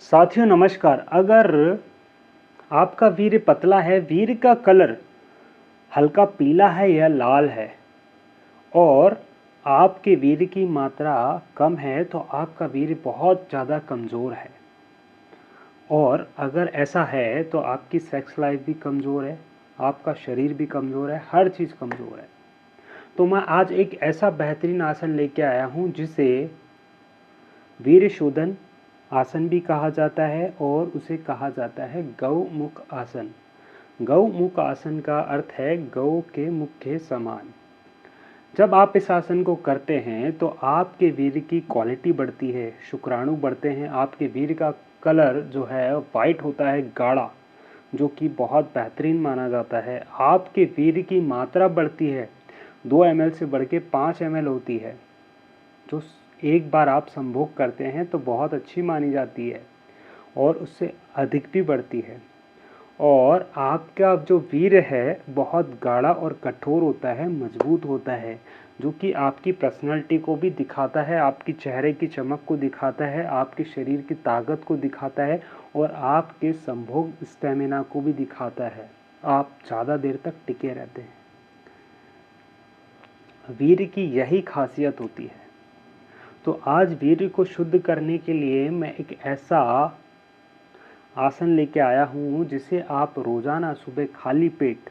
साथियों नमस्कार। अगर आपका वीर्य पतला है, वीर्य का कलर हल्का पीला है या लाल है और आपके वीर्य की मात्रा कम है तो आपका वीर्य बहुत ज़्यादा कमज़ोर है। और अगर ऐसा है तो आपकी सेक्स लाइफ भी कमज़ोर है, आपका शरीर भी कमज़ोर है, हर चीज़ कमज़ोर है। तो मैं आज एक ऐसा बेहतरीन आसन लेके आया हूँ जिसे वीर्य शोधन आसन भी कहा जाता है और उसे कहा जाता है गौमुख आसन। गौमुख आसन का अर्थ है गौ के मुख के समान। जब आप इस आसन को करते हैं तो आपके वीर्य की क्वालिटी बढ़ती है, शुक्राणु बढ़ते हैं, आपके वीर्य का कलर जो है वाइट होता है, गाढ़ा, जो कि बहुत बेहतरीन माना जाता है। आपके वीर्य की मात्रा बढ़ती है, 2 ml से बढ़ के 5 ml होती है, जो एक बार आप संभोग करते हैं तो बहुत अच्छी मानी जाती है और उससे अधिक भी बढ़ती है। और आपका जो वीर्य है बहुत गाढ़ा और कठोर होता है, मजबूत होता है, जो कि आपकी पर्सनालिटी को भी दिखाता है, आपकी चेहरे की चमक को दिखाता है, आपके शरीर की ताकत को दिखाता है और आपके संभोग स्टेमिना को भी दिखाता है। आप ज़्यादा देर तक टिके रहते हैं। वीर्य की यही खासियत होती है। तो आज वीर्य को शुद्ध करने के लिए मैं एक ऐसा आसन लेके आया हूँ जिसे आप रोजाना सुबह खाली पेट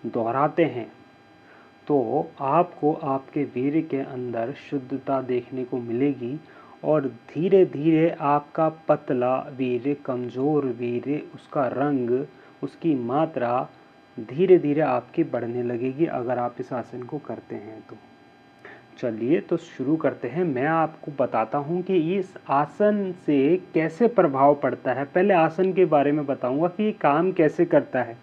दोहराते हैं तो आपको आपके वीर्य के अंदर शुद्धता देखने को मिलेगी और धीरे धीरे आपका पतला वीर्य, कमजोर वीर्य, उसका रंग, उसकी मात्रा धीरे धीरे आपकी बढ़ने लगेगी अगर आप इस आसन को करते हैं तो। चलिए तो शुरू करते हैं। मैं आपको बताता हूँ कि इस आसन से कैसे प्रभाव पड़ता है। पहले आसन के बारे में बताऊंगा कि ये काम कैसे करता है।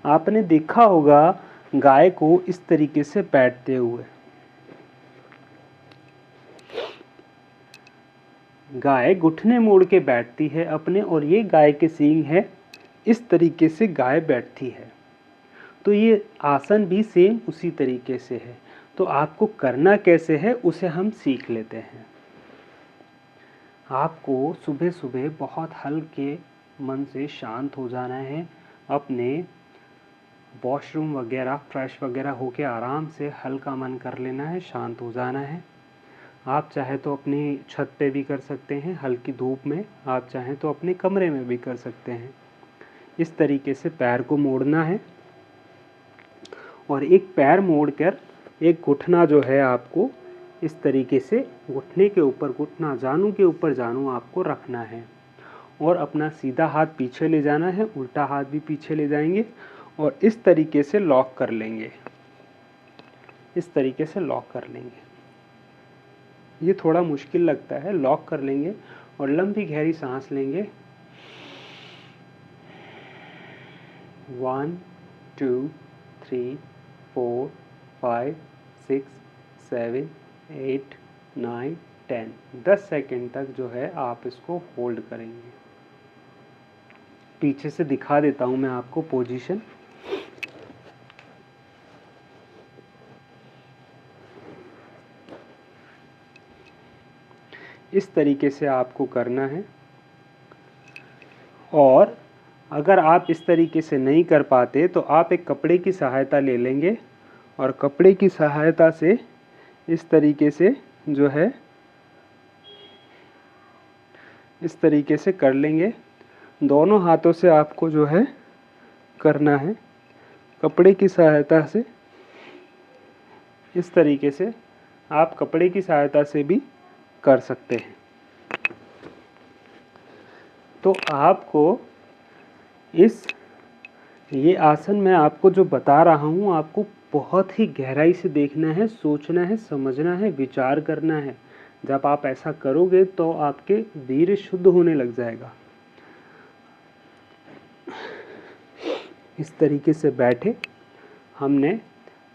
आपने देखा होगा गाय को इस तरीके से बैठते हुए। गाय घुटने मोड़ के बैठती है अपने, और ये गाय के सींग है, इस तरीके से गाय बैठती है। तो ये आसन भी सेम उसी तरीके से है। तो आपको करना कैसे है उसे हम सीख लेते हैं। आपको सुबह सुबह बहुत हल्के मन से शांत हो जाना है, अपने वॉशरूम वगैरह फ्रेश वगैरह होके आराम से हल्का मन कर लेना है, शांत हो जाना है। आप चाहे तो अपनी छत पे भी कर सकते हैं हल्की धूप में, आप चाहें तो अपने कमरे में भी कर सकते हैं। इस तरीके से पैर को मोड़ना है और एक पैर मोड़कर एक घुटना जो है आपको इस तरीके से घुटने के ऊपर घुटना, जानू के ऊपर जानू आपको रखना है और अपना सीधा हाथ पीछे ले जाना है, उल्टा हाथ भी पीछे ले जाएंगे और इस तरीके से लॉक कर लेंगे। इस तरीके से लॉक कर लेंगे। ये थोड़ा मुश्किल लगता है, लॉक कर लेंगे और लंबी गहरी सांस लेंगे। 1 2 3 4 5 6 7 8 9 10 10 सेकेंड तक जो है आप इसको होल्ड करेंगे। पीछे से दिखा देता हूं मैं आपको पोजीशन। इस तरीके से आपको करना है और अगर आप इस तरीके से नहीं कर पाते तो आप एक कपड़े की सहायता ले लेंगे और कपड़े की सहायता से इस तरीके से जो है इस तरीके से कर लेंगे। दोनों हाथों से आपको जो है करना है, कपड़े की सहायता से। इस तरीके से आप कपड़े की सहायता से भी कर सकते हैं। तो आपको ये आसन मैं आपको जो बता रहा हूँ आपको बहुत ही गहराई से देखना है, सोचना है, समझना है, विचार करना है। जब आप ऐसा करोगे तो आपके वीर्य शुद्ध होने लग जाएगा। इस तरीके से बैठे हमने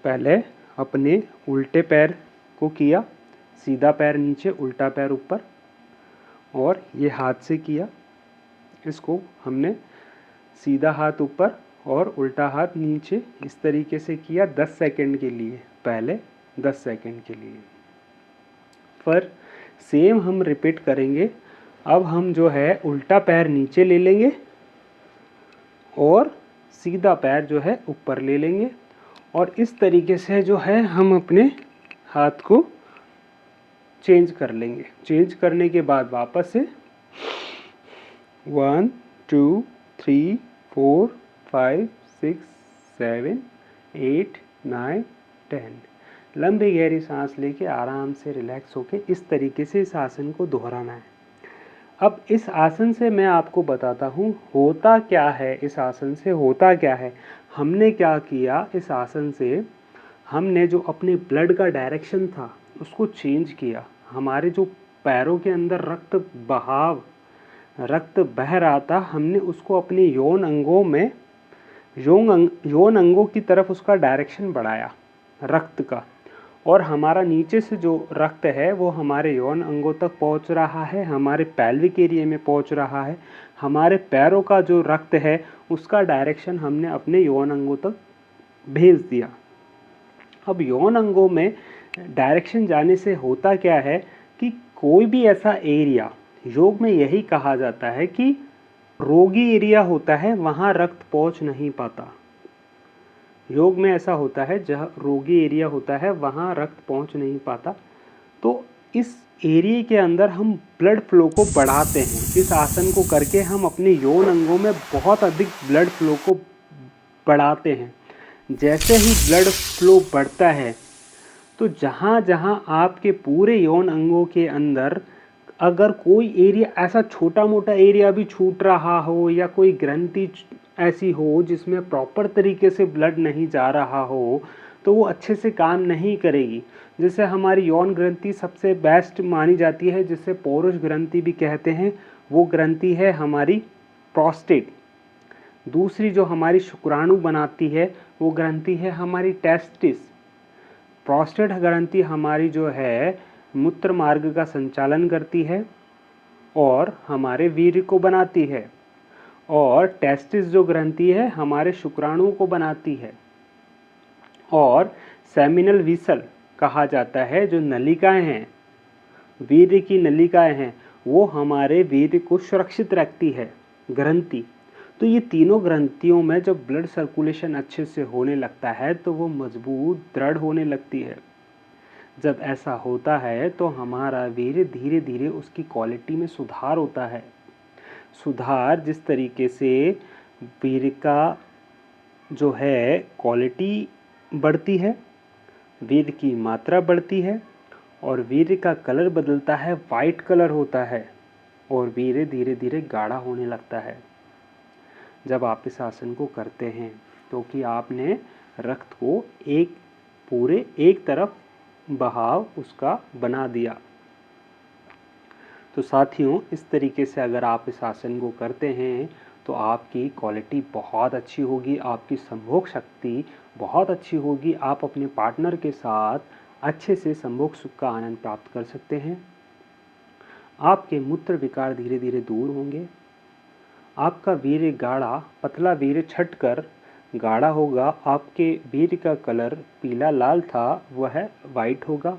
पहले अपने उल्टे पैर को किया, सीधा पैर नीचे, उल्टा पैर ऊपर, और ये हाथ से किया। इसको हमने सीधा हाथ ऊपर और उल्टा हाथ नीचे इस तरीके से किया 10 सेकंड के लिए, पहले 10 सेकंड के लिए। फिर सेम हम रिपीट करेंगे अब हम जो है उल्टा पैर नीचे ले लेंगे और सीधा पैर जो है ऊपर ले लेंगे और इस तरीके से जो है हम अपने हाथ को चेंज कर लेंगे। चेंज करने के बाद वापस से 1 2 3 4 5 6 7 8 9 10 लंबी गहरी सांस लेके आराम से रिलैक्स होके इस तरीके से इस आसन को दोहराना है। अब इस आसन से मैं आपको बताता हूँ होता क्या है, इस आसन से होता क्या है। हमने क्या किया, इस आसन से हमने जो अपने ब्लड का डायरेक्शन था उसको चेंज किया। हमारे जो पैरों के अंदर रक्त बह रहा था, हमने उसको अपने यौन अंगों की तरफ उसका डायरेक्शन बढ़ाया रक्त का, और हमारा नीचे से जो रक्त है वो हमारे यौन अंगों तक पहुंच रहा है, हमारे पैल्विक एरिया में पहुंच रहा है। हमारे पैरों का जो रक्त है उसका डायरेक्शन हमने अपने यौन अंगों तक भेज दिया। अब यौन अंगों में डायरेक्शन जाने से होता क्या है कि कोई भी ऐसा एरिया, योग में यही कहा जाता है कि रोगी एरिया होता है वहाँ रक्त पहुँच नहीं पाता। योग में ऐसा होता है जहाँ रोगी एरिया होता है वहाँ रक्त पहुँच नहीं पाता। तो इस एरिया के अंदर हम ब्लड फ्लो को बढ़ाते हैं। इस आसन को करके हम अपने यौन अंगों में बहुत अधिक ब्लड फ्लो को बढ़ाते हैं। जैसे ही ब्लड फ्लो बढ़ता है तो जहाँ जहाँ आपके पूरे यौन अंगों के अंदर अगर कोई एरिया ऐसा छोटा मोटा एरिया भी छूट रहा हो या कोई ग्रंथि ऐसी हो जिसमें प्रॉपर तरीके से ब्लड नहीं जा रहा हो तो वो अच्छे से काम नहीं करेगी। जैसे हमारी यौन ग्रंथि सबसे बेस्ट मानी जाती है, जिसे पौरुष ग्रंथि भी कहते हैं, वो ग्रंथि है हमारी प्रोस्टेट। दूसरी जो हमारी शुक्राणु बनाती है वो ग्रंथि है हमारी टेस्टिस। प्रोस्टेट ग्रंथि हमारी जो है मूत्र मार्ग का संचालन करती है और हमारे वीर्य को बनाती है, और टेस्टिस जो ग्रंथि है हमारे शुक्राणु को बनाती है। और सेमिनल वीसल कहा जाता है, जो नलिकाएं हैं, वीर्य की नलिकाएं हैं, वो हमारे वीर्य को सुरक्षित रखती है ग्रंथि। तो ये तीनों ग्रंथियों में जब ब्लड सर्कुलेशन अच्छे से होने लगता है तो वो मजबूत दृढ़ होने लगती है। जब ऐसा होता है तो हमारा वीर्य धीरे धीरे उसकी क्वालिटी में सुधार होता है। सुधार जिस तरीके से वीर्य का जो है क्वालिटी बढ़ती है, वीर्य की मात्रा बढ़ती है और वीर्य का कलर बदलता है, वाइट कलर होता है और वीर्य धीरे धीरे गाढ़ा होने लगता है। जब आप इस आसन को करते हैं तो कि आपने रक्त को एक तरफ बहाव उसका बना दिया। तो साथियों, इस तरीके से अगर आप इस आसन को करते हैं तो आपकी क्वालिटी बहुत अच्छी होगी, आपकी संभोग शक्ति बहुत अच्छी होगी। आप अपने पार्टनर के साथ अच्छे से संभोग सुख का आनंद प्राप्त कर सकते हैं। आपके मूत्र विकार धीरे धीरे दूर होंगे। आपका वीर्य गाढ़ा, पतला वीर्य छटकर गाढ़ा होगा। आपके वीर्य का कलर पीला लाल था वह वाइट होगा।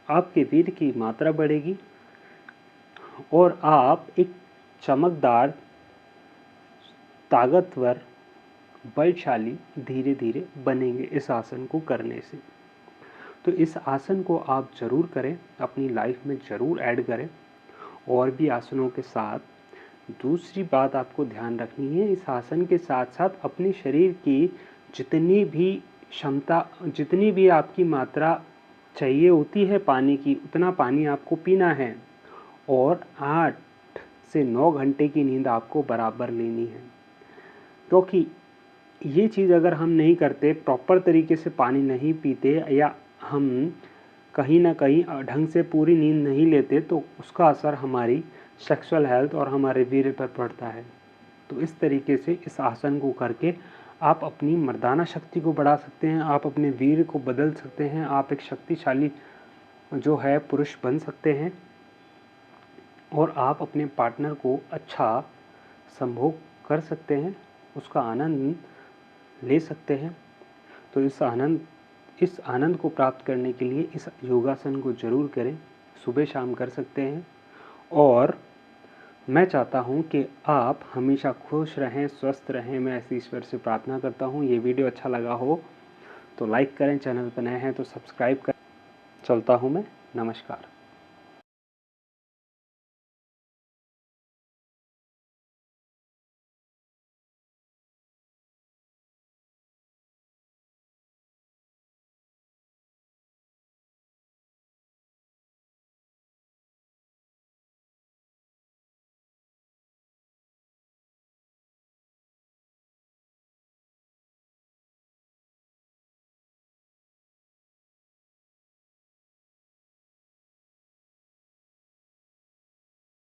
आपके वीर्य की मात्रा बढ़ेगी और आप एक चमकदार, ताकतवर, बलशाली धीरे धीरे बनेंगे इस आसन को करने से। तो इस आसन को आप ज़रूर करें, अपनी लाइफ में ज़रूर ऐड करें और भी आसनों के साथ। दूसरी बात आपको ध्यान रखनी है, इस आसन के साथ साथ अपने शरीर की जितनी भी क्षमता, जितनी भी आपकी मात्रा चाहिए होती है पानी की, उतना पानी आपको पीना है और 8 से 9 घंटे की नींद आपको बराबर लेनी है। क्योंकि ये चीज़ अगर हम नहीं करते, प्रॉपर तरीके से पानी नहीं पीते या हम कहीं ना कहीं ढंग से पूरी नींद नहीं लेते तो उसका असर हमारी सेक्सुअल हेल्थ और हमारे वीर्य पर पड़ता है। तो इस तरीके से इस आसन को करके आप अपनी मर्दाना शक्ति को बढ़ा सकते हैं, आप अपने वीर्य को बदल सकते हैं, आप एक शक्तिशाली जो है पुरुष बन सकते हैं और आप अपने पार्टनर को अच्छा संभोग कर सकते हैं, उसका आनंद ले सकते हैं। तो इस आनंद को प्राप्त करने के लिए इस योगासन को ज़रूर करें। सुबह शाम कर सकते हैं और मैं चाहता हूँ कि आप हमेशा खुश रहें, स्वस्थ रहें। मैं ऐसी ईश्वर से प्रार्थना करता हूँ। ये वीडियो अच्छा लगा हो तो लाइक करें, चैनल पर नए हैं तो सब्सक्राइब करें। चलता हूँ मैं, नमस्कार।